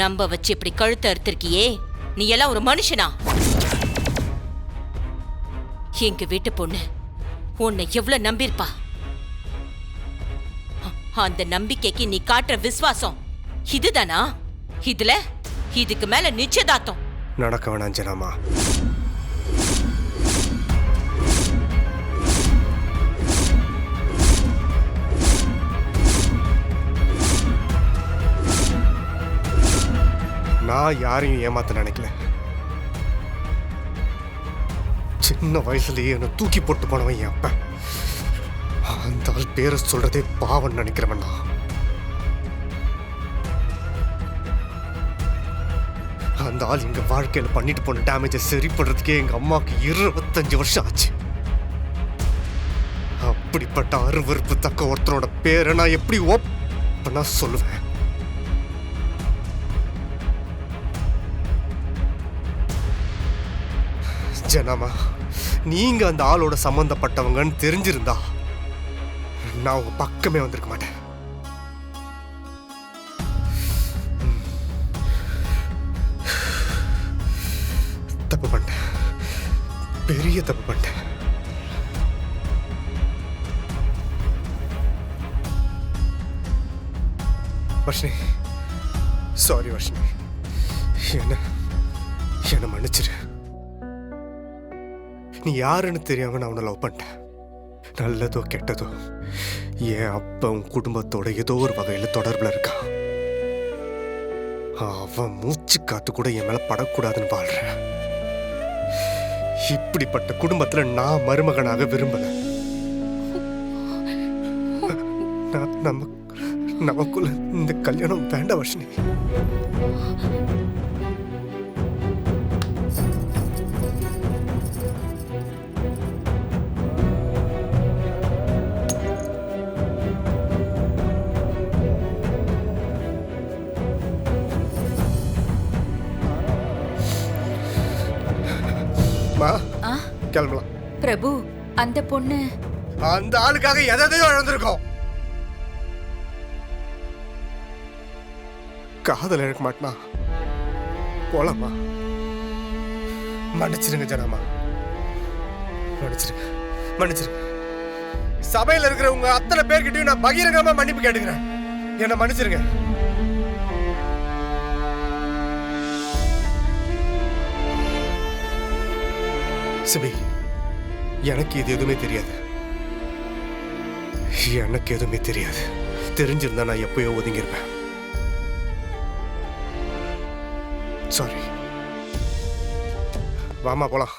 நம்ப வச்சு இப்படி கழுத்த அறுத்திருக்கியே, நீ எல்லாம் ஒரு மனுஷனா? எங்க வீட்டு பொண்ணு உன்னை எவ்வளவு நம்பியிருப்பா? அந்த நம்பிக்கைக்கு நீ காட்டுற விசுவாசம் இதுதானா? இதுக்கு மேல நிச்சயதார்த்தம் நடக்க வேணாம் ஜனாமா. நான் யாரையும் ஏமாத்த நினைக்கல. சின்ன வயசுலயே என்னை தூக்கி போட்டு போனவன் என் அப்ப. அந்த ஆள் பேரை சொல்றதே பாவம் நினைக்கிறவன் நான். அந்த ஆள் எங்க வாழ்க்கையில பண்ணிட்டு போன டேமேஜை சரி பண்றதுக்கே எங்க அம்மாவுக்கு 25 வருஷம் ஆச்சு. அப்படிப்பட்ட அருவருப்பு தக்க ஒருத்தனோட பேரை நான் எப்படி ஓப்பனா சொல்லுவேன்? ஜனாமா, நீங்க அந்த ஆளோட சம்பந்தப்பட்டவங்கன்னு தெரிஞ்சிருந்தா நான் உங்க பக்கமே வந்திருக்க மாட்டேன். தப்பு பண்ணிட்டேன், பெரிய தப்பு பண்ணிட்டேன். வர்ஷினி, சாரி வர்ஷினி, என்ன மன்னிச்சிரு. நீ யாருன்னு தெரியாம நான் உன்னை லவ் பண்ணிட்டேன். நல்லதோ கெட்டதோ என் அப்பா உன் குடும்பத்தோட ஏதோ ஒரு வகையில் தொடர்புல இருக்கான். அவன் மூச்சு காத்து கூட என் மேல படக்கூடாதுன்னு வாழ்றேன். இப்படிப்பட்ட குடும்பத்துல நான் மருமகனாக விரும்பல. நமக்குள்ள இந்த கல்யாணம் வேண்டாம் வர்ஷினி. கிளம்பலாம். பிரபு, அந்த பொண்ணு அந்த ஆளுக்காக எதையோ இழந்திருக்கோம். காதல் இழக்க மாட்டா போலாமா? மன்னிச்சிருங்க ஜனாமா, மன்னிச்சிருங்க. சபையில் இருக்கிறவங்க அத்தனை பேர்கிட்டயும் நான் பகிரங்கமா மன்னிப்பு கேட்டுக்கிறேன். என்ன மன்னிச்சிருங்க. சிபி, எனக்கு இது எதுவுமே தெரியாது. எனக்கு எதுவுமே தெரியாது. தெரிஞ்சிருந்தா நான் எப்பயோ ஒதுங்கியிருப்பேன். சாரி. வாமா போலாம்.